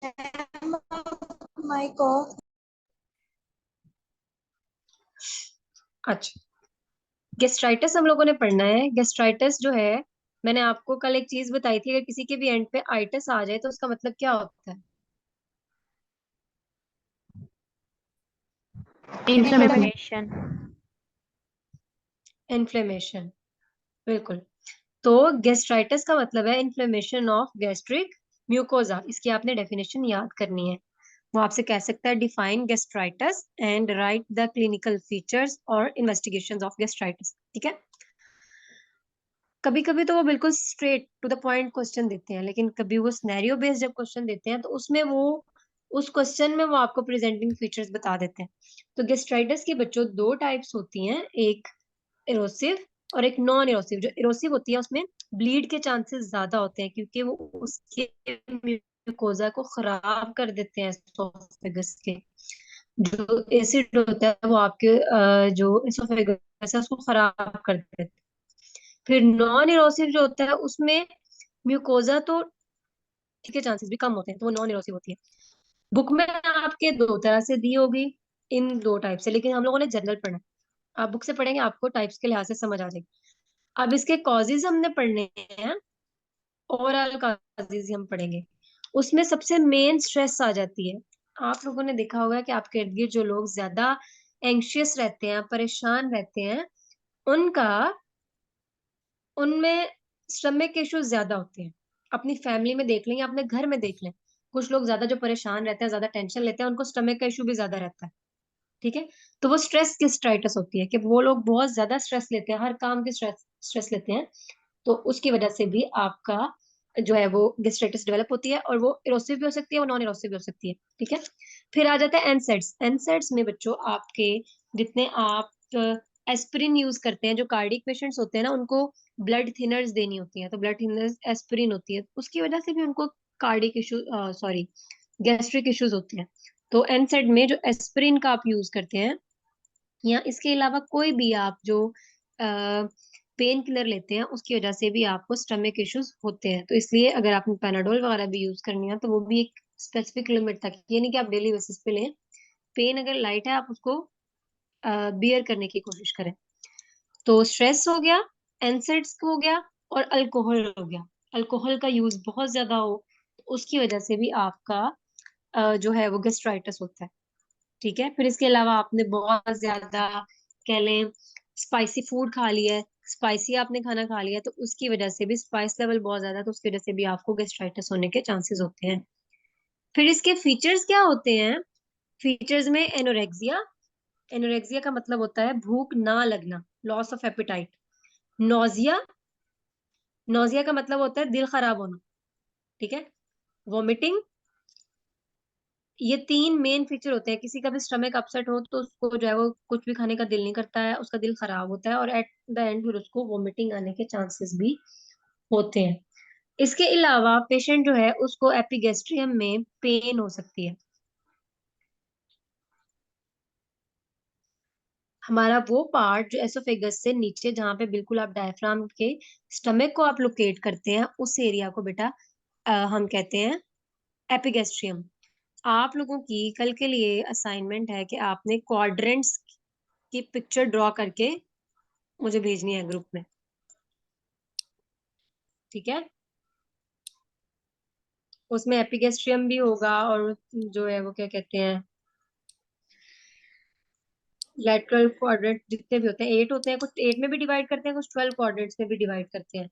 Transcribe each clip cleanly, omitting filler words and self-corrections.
Mic off. अच्छा, gastritis हम लोगों ने पढ़ना है। गेस्ट्राइटिस जो है, मैंने आपको कल एक चीज बताई थी, अगर किसी के भी एंड पे आइटिस आ जाए तो उसका मतलब क्या होता है? इन्फ्लेमेशन। इन्फ्लेमेशन, बिल्कुल। तो गेस्ट्राइटिस का मतलब है इन्फ्लेमेशन ऑफ गैस्ट्रिक म्यूकोजा। इसकी आपने डेफिनेशन याद करनी है। वो आपसे कह सकता है define gastritis and write the clinical features और इन्वेस्टिगेशंस ऑफ गेस्ट्राइटिस। ठीक है। कभी कभी तो वो बिल्कुल straight to the point question देते हैं, लेकिन कभी वो सिनेरियो बेस्ड जब क्वेश्चन देते हैं तो उसमें वो उस क्वेश्चन में वो आपको प्रेजेंटिंग फीचर्स बता देते हैं। तो गेस्ट्राइटिस की बच्चों दो टाइप्स होती हैं, एक इरोसिव और एक नॉन इरोसिव। जो इरोसिव होती है उसमें ब्लीड के चांसेस ज्यादा होते हैं, क्योंकि वो उसके म्यूकोजा को खराब कर देते हैं। एसोफेगस के जो एसिड होता है वो आपके जो एसोफेगस है उसको खराब कर देते हैं। फिर नॉन इरोसिव जो होता है उसमें म्यूकोजा तो ठीक है, चांसेस भी कम होते हैं, तो वो नॉन इरोसिव होती है। बुक में आपके दो तरह से दी होगी, इन दो टाइप से, लेकिन हम लोगों ने जनरल पढ़ना है। आप बुक से पढ़ेंगे आपको टाइप्स के लिहाज से समझ आ जाएगी। अब इसके कॉजेज हमने पढ़ने हैं, ओवरऑल कॉजेज हम पढ़ेंगे। उसमें सबसे मेन स्ट्रेस आ जाती है। आप लोगों ने देखा होगा कि आपके इर्द गिर्द जो लोग ज्यादा एंग्शियस रहते हैं, परेशान रहते हैं, उनका उनमें स्टमक इश्यूज ज्यादा होते हैं। अपनी फैमिली में देख लें या अपने घर में देख लें, कुछ लोग ज्यादा जो परेशान रहते हैं, ज्यादा टेंशन लेते हैं, उनको स्टमक का इशू भी ज्यादा रहता है। ठीक है। तो वो स्ट्रेस गेस्ट्राइटिस होती है कि वो लोग बहुत ज्यादा स्ट्रेस लेते हैं, हर काम की स्ट्रेस स्ट्रेस लेते हैं। तो उसकी वजह से भी आपका जो है वो गेस्ट्राइटिस डेवलप होती है, और वो इरोसिव भी हो सकती है, वो नॉन इरोसिव भी हो सकती है। ठीक है। फिर आ जाता है एनसेड्स। एनसेड्स में बच्चों आपके जितने आप एस्पिरिन यूज करते हैं, जो कार्डियक पेशेंट्स होते हैं ना, उनको ब्लड थिनर्स देनी होती है, तो ब्लड थिनर्स एस्पिरिन होती है, उसकी वजह से भी उनको cardiac issue sorry gastric issues होते हैं। तो एनसेड में जो एस्पिरिन का आप यूज करते हैं, या इसके अलावा कोई भी आप जो पेन किलर लेते हैं, उसकी वजह से भी आपको स्टमक इश्यूज होते हैं। तो इसलिए अगर आपने पैनाडोल वगैरह भी यूज करनी है तो वो भी एक स्पेसिफिक लिमिट तक, ये नहीं कि आप डेली बेसिस पे लें। पेन अगर लाइट है आप उसको बियर करने की कोशिश करें। तो स्ट्रेस हो गया, एनसेड्स हो गया, और अल्कोहल हो गया। अल्कोहल का यूज बहुत ज्यादा हो तो उसकी वजह से भी आपका जो है वो गेस्ट्राइटिस होता है। ठीक है। फिर इसके अलावा आपने बहुत ज्यादा कह लें स्पाइसी फूड खा लिया है, स्पाइसी आपने खाना खा लिया है, तो उसकी वजह से भी स्पाइस लेवल बहुत ज्यादा है, तो उसकी वजह से भी आपको गेस्ट्राइटिस होने के चांसेस होते हैं। फिर इसके फीचर्स क्या होते हैं? फीचर्स में एनोरेक्सिया। एनोरेक्सिया का मतलब होता है भूख ना लगना, loss of appetite. Nausea. Nausea का मतलब होता है दिल खराब होना। ठीक है। वॉमिटिंग। ये तीन मेन फीचर होते हैं। किसी का भी स्टमक अपसेट हो तो उसको जो है वो कुछ भी खाने का दिल नहीं करता है, उसका दिल खराब होता है, और एट द एंड फिर उसको वोमिटिंग आने के चांसेस भी होते हैं। इसके अलावा पेशेंट जो है उसको एपिगेस्ट्रियम में पेन हो सकती है। हमारा वो पार्ट जो एसोफेगस से नीचे, जहाँ पे बिल्कुल आप डायफ्राम के स्टमक को आप लोकेट करते हैं, उस एरिया को बेटा हम कहते हैं एपिगेस्ट्रियम। आप लोगों की कल के लिए असाइनमेंट है कि आपने क्वाड्रेंट्स की पिक्चर ड्रॉ करके मुझे भेजनी है ग्रुप में। ठीक है। उसमें एपिगेस्ट्रियम भी होगा, और जो है वो क्या कहते हैं, लेटरल क्वाड्रेंट जितने भी होते हैं, 8 होते हैं, कुछ 8 में भी डिवाइड करते हैं, कुछ 12 क्वाड्रेंट्स में भी डिवाइड करते हैं।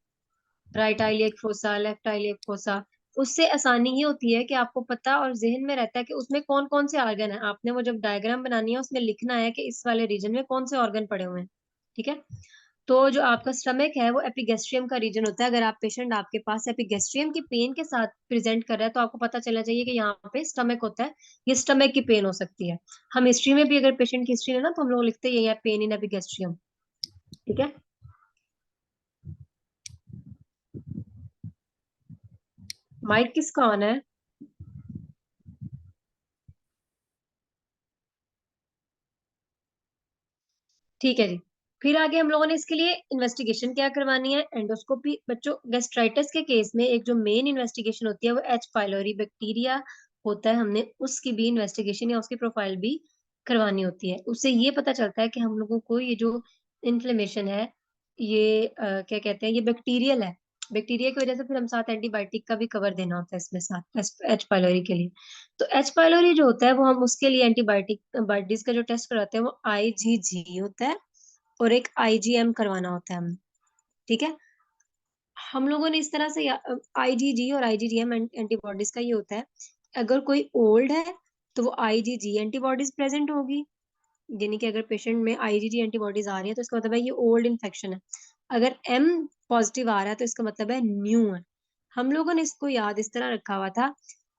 Right iliac fossa, left iliac fossa. उससे आसानी ये होती है कि आपको पता और जहन में रहता है कि उसमें कौन कौन से ऑर्गन है। आपने वो जब डायग्राम बनानी है उसमें लिखना है कि इस वाले रीजन में कौन से ऑर्गन पड़े हुए हैं। ठीक है। तो जो आपका स्टमक है वो एपिगेस्ट्रियम का रीजन होता है। अगर आप पेशेंट आपके पास एपिगेस्ट्रियम की पेन के साथ प्रेजेंट कर रहा है तो आपको पता चलना चाहिए कि यहाँ पे स्टमक होता है, ये स्टमक की पेन हो सकती है। हम हिस्ट्री में भी अगर पेशेंट की हिस्ट्री है ना, तो हम लोग लिखते हैं ये पेन इन एपिगेस्ट्रियम। ठीक है। माइक किसका ऑन है? ठीक है जी। फिर आगे हम लोगों ने इसके लिए इन्वेस्टिगेशन क्या करवानी है? एंडोस्कोपी। बच्चों, गैस्ट्राइटिस के केस में एक जो मेन इन्वेस्टिगेशन होती है वो एच पाइलोरी बैक्टीरिया होता है, हमने उसकी भी इन्वेस्टिगेशन या उसकी प्रोफाइल भी करवानी होती है। उससे ये पता चलता है कि हम लोगों को ये जो इन्फ्लेमेशन है, ये क्या कहते हैं, ये बैक्टीरियल है। बैक्टीरिया की वजह से फिर हम साथ एंटीबायोटिक का भी कवर देना होता है इसमें साथ एच पाइलोरी के लिए। तो एच पाइलोरी जो होता है वो हम उसके लिए एंटीबायोटिक बायोटिक्स का जो टेस्ट करवाते हैं वो आईजीजी होता है, और एक आईजीएम करवाना होता है हमें। ठीक है। हम लोगों ने इस तरह से आईजीजी और आईजीजीएम एंटीबॉडीज का ये होता है, अगर कोई ओल्ड है तो वो आईजीजी एंटीबॉडीज प्रेजेंट होगी, यानी कि अगर पेशेंट में आईजीजी एंटीबॉडीज आ रही है तो इसका मतलब है ये ओल्ड इन्फेक्शन है। अगर एम पॉजिटिव आ रहा है तो इसका मतलब है न्यू है। हम लोगों ने इसको याद इस तरह रखा हुआ था,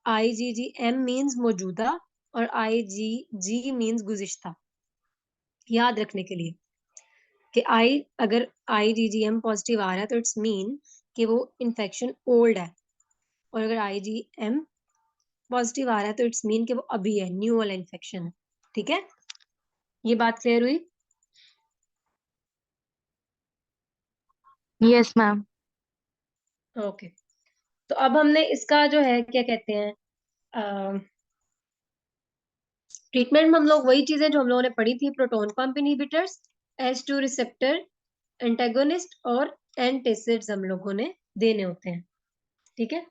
आईजीजी एम मीन्स मौजूदा और आईजीजी मीन्स गुज़िश्ता, याद रखने के लिए कि अगर आईजीजीएम पॉजिटिव आ रहा है तो इट्स मीन कि वो इन्फेक्शन ओल्ड है, और अगर आईजीएम पॉजिटिव आ रहा है तो इट्स मीन कि वो अभी है, न्यू वाला इन्फेक्शन है। ठीक है, ये बात क्लियर हुई? Yes ma'am. ओके। तो अब हमने इसका जो है क्या कहते हैं, ट्रीटमेंट में हम लोग वही चीजें जो हम लोगों ने पढ़ी थी, proton pump inhibitors, H2 receptor antagonist और एंटासिड्स हम लोगों ने देने होते हैं। ठीक है।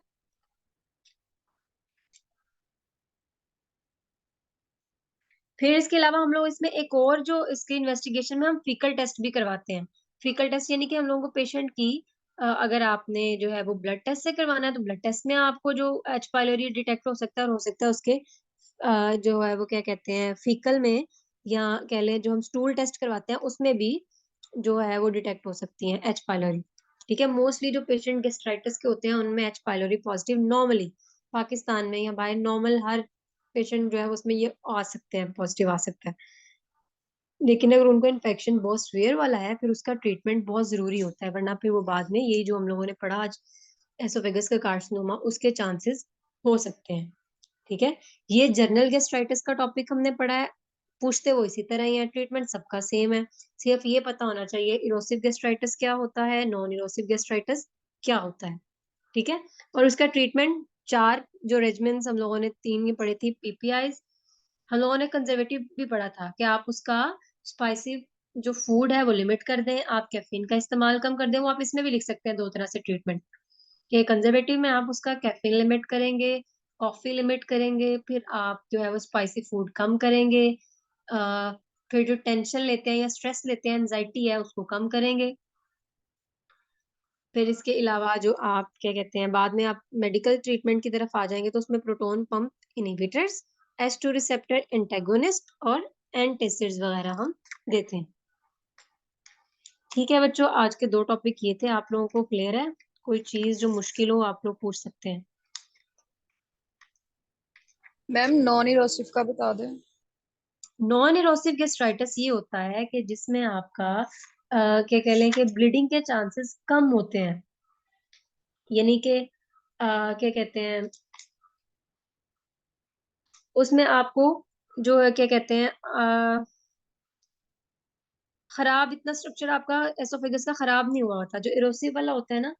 फिर इसके अलावा हम लोग इसमें एक और जो इसके इन्वेस्टिगेशन में हम फीकल टेस्ट भी करवाते हैं। फीकल टेस्ट यानी कि हम लोगों को पेशेंट की अगर आपने जो है वो ब्लड टेस्ट से करवाना है तो ब्लड टेस्ट में आपको जो एच पाइलोरी डिटेक्ट हो सकता है, और हो सकता है उसके जो है वो क्या कहते हैं फीकल में, या कह लें जो हम स्टूल टेस्ट करवाते हैं उसमें भी जो है वो डिटेक्ट हो सकती है एच पाइलोरी। ठीक है। मोस्टली जो पेशेंट गेस्ट्राइटिस के होते हैं उनमें H pylori positive normally Pakistan में या बाहर नॉर्मल हर पेशेंट जो है उसमें ये आ सकते हैं, पॉजिटिव आ सकता है। लेकिन अगर उनको इन्फेक्शन बहुत सीवियर वाला है फिर उसका ट्रीटमेंट बहुत जरूरी होता है, वरना फिर वो बाद में यही जो हम लोगों ने पढ़ा आज, एसोफेगस का कार्सिनोमा, उसके चांसेस हो सकते हैं। ठीक है। ये जनरल गेस्ट्राइटिस का टॉपिक हमने पढ़ा है, पूछते वो इसी तरह ही है, ट्रीटमेंट सबका सेम है। सिर्फ ये पता होना चाहिए इरोसिव गेस्ट्राइटिस क्या होता है, नॉन इरोसिव गेस्ट्राइटिस क्या होता है। ठीक है। और उसका ट्रीटमेंट चार जो रेजिमेंट्स हम लोगों ने तीन की पढ़ी थी, पीपीआई, हम लोगों ने कंजर्वेटिव भी पढ़ा था कि आप उसका स्पाइसी जो फूड है वो लिमिट कर दें, आप कैफीन का इस्तेमाल कम कर दें। वो आप इसमें भी लिख सकते हैं दो तरह से ट्रीटमेंट, कि कंजर्वेटिव में आप उसका कैफीन लिमिट करेंगे, कॉफी लिमिट करेंगे, फिर आप जो है वो स्पाइसी फूड कम करेंगे, आ, फिर जो टेंशन लेते हैं या स्ट्रेस लेते हैं, एंजाइटी है, उसको कम करेंगे। फिर इसके अलावा जो आप क्या कहते हैं बाद में आप मेडिकल ट्रीटमेंट की तरफ आ जाएंगे तो उसमें proton pump inhibitors, H2 receptor antagonist और एंटासिड्स वगैरह हम देते हैं। ठीक है बच्चों, आज के दो टॉपिक ये थे, आप लोगों को क्लियर है? कोई चीज जो मुश्किल हो आप लोग पूछ सकते हैं। मैम नॉन इरोसिव का बता दें। नॉन इरोसिव गेस्ट्राइटिस ये होता है कि जिसमें आपका क्या कह लें कि ब्लीडिंग के चांसेस कम होते हैं, यानी कि क्या कहते हैं उसमें आपको जो है क्या कहते हैं खराब इतना स्ट्रक्चर आपका एसोफेगस का खराब नहीं हुआ होता। जो इरोसिव वाला होता है ना,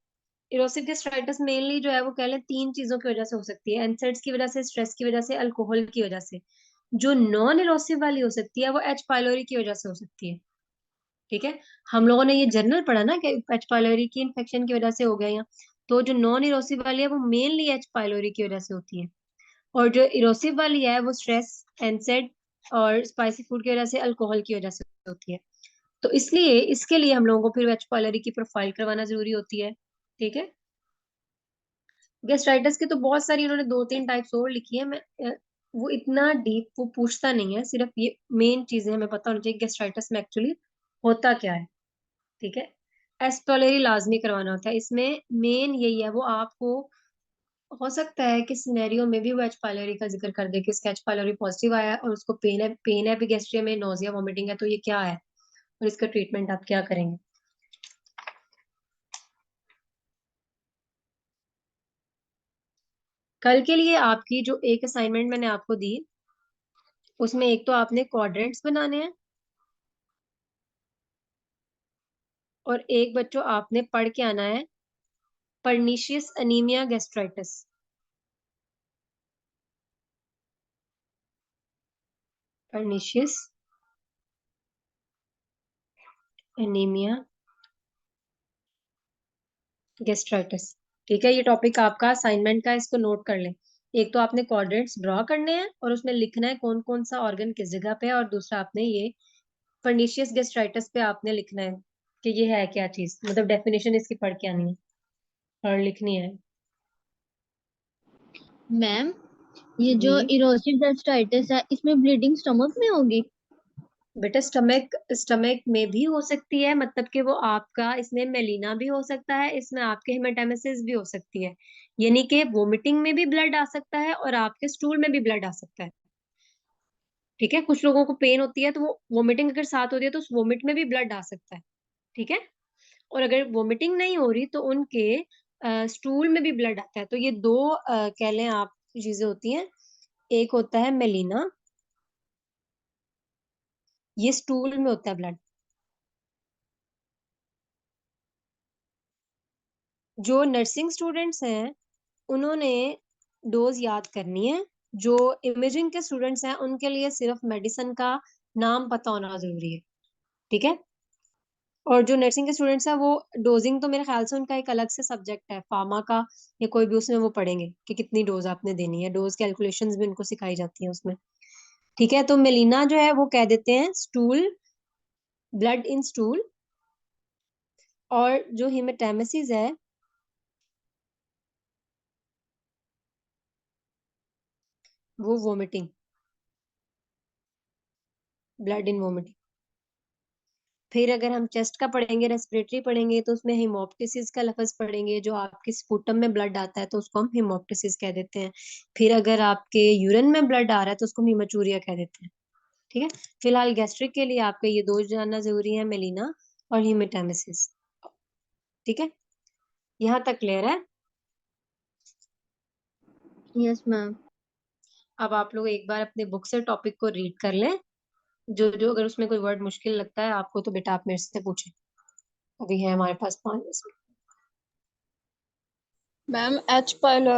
इरोसिव गेस्ट्राइटिस मेनली जो है वो कह लें तीन चीजों की वजह से हो सकती है, एनसेड्स की वजह से, स्ट्रेस की वजह से, अल्कोहल की वजह से। जो नॉन इरोसिव वाली हो सकती है वो एच पाइलोरी की वजह से हो सकती है। ठीक है। हम लोगों ने ये जर्नल पढ़ा ना कि एच पाइलोरी की इन्फेक्शन की वजह से हो गया, यहाँ तो जो नॉन इरोसिव वाली है वो मेनली एच पाइलोरी की वजह से होती है, और जो इरोसिव वाली है वो स्ट्रेस, एनसेड और स्पाइसी फूड की वजह से, अल्कोहल की वजह से होती है। तो इसलिए इसके लिए हम लोगों को फिर एच पाइलोरी की प्रोफाइल करवाना जरूरी होती है। ठीक है। गेस्ट्राइटिस की तो बहुत सारी उन्होंने दो तीन टाइप्स और लिखी है, मैं वो इतना डीप वो पूछता नहीं है, सिर्फ ये मेन चीजें हमें पता होनी चाहिए गेस्ट्राइटिस में एक्चुअली होता क्या है। ठीक है। एस्टोलेरी लाजमी करवाना होता है इसमें, मेन यही है। वो आपको हो सकता है कि सिनेरियो में भी वो एच पाइलोरी का जिक्र कर दे कि इसका एच पाइलोरी पॉजिटिव आया है और उसको पेन है भी गैस्ट्रिया में, नोजिया वॉमिटिंग है, तो ये क्या है और इसका ट्रीटमेंट आप क्या करेंगे। कल के लिए आपकी जो एक असाइनमेंट मैंने आपको दी उसमें एक तो आपने क्वाड्रेंट्स बनाने हैं, और एक बच्चों आपने पढ़ के आना है pernicious anaemia gastritis. Pernicious anaemia gastritis. ठीक है, ये टॉपिक आपका असाइनमेंट का, इसको नोट कर लें। एक तो आपने क्वाड्रेंट्स ड्रॉ करने हैं और उसमें लिखना है कौन कौन सा ऑर्गन किस जगह पे है, और दूसरा आपने ये पर्निशियस गैस्ट्राइटिस पे आपने लिखना है कि ये है क्या चीज, मतलब डेफिनेशन इसकी पढ़ के आनी है और लिखनी है। मैम, ये जी जो इरोसिव गैस्ट्राइटिस है, इसमें ब्लीडिंग स्टमक में होगी? बेटा, स्टमक स्टमक में भी हो सकती है, मतलब कि वो आपका इसमें मेलिना भी हो सकता है, इसमें आपके हेमाटेमेसिस भी हो सकती है, यानी कि वोमिटिंग में भी ब्लड आ सकता है और आपके स्टूल में भी ब्लड आ सकता है। ठीक है, कुछ लोगों को पेन होती है तो वो वोमिटिंग अगर साथ होती है तो उस वोमिट में भी ब्लड आ सकता है। ठीक है, और अगर वोमिटिंग नहीं हो रही तो उनके स्टूल में भी ब्लड आता है। तो ये दो कह लें आप चीजें होती हैं। एक होता है मेलिना, ये स्टूल में होता है ब्लड। जो नर्सिंग स्टूडेंट्स हैं उन्होंने डोज याद करनी है। जो इमेजिंग के स्टूडेंट्स हैं उनके लिए सिर्फ मेडिसिन का नाम पता होना जरूरी है। ठीक है, और जो नर्सिंग के स्टूडेंट्स हैं वो डोजिंग तो मेरे ख्याल से उनका एक अलग से सब्जेक्ट है, फार्मा का या कोई भी, उसमें वो पढ़ेंगे कि कितनी डोज आपने देनी है, डोज कैलकुलेशंस भी उनको सिखाई जाती है उसमें। ठीक है, तो मेलिना जो है वो कह देते हैं स्टूल, ब्लड इन स्टूल, और जो हिमेटेमेसिस है वो वोमिटिंग, ब्लड इन वोमिटिंग। फिर अगर हम चेस्ट का पढ़ेंगे, रेस्पिरेटरी पढ़ेंगे, तो उसमें हिमोप्टिसिस का लफ्ज पढ़ेंगे, जो आपके स्पूटम में ब्लड आता है तो उसको हम हिमोप्टिसिस कह देते हैं। फिर अगर आपके यूरिन में ब्लड आ रहा है तो उसको हीमेचूरिया कह देते हैं। ठीक है, फिलहाल गैस्ट्रिक के लिए आपका ये दो जानना जरूरी है, मेलिना और हिमेटेमेसिस। ठीक है, यहाँ तक क्लियर है? Yes ma'am. अब आप लोग एक बार अपने बुक से टॉपिक को रीड कर लें। जो जो अगर उसमें कोई वर्ड मुश्किल लगता है आपको तो बेटा आप मेरे से पूछें, अभी है हमारे पास 5 मिनट। Ma'am H पाइलर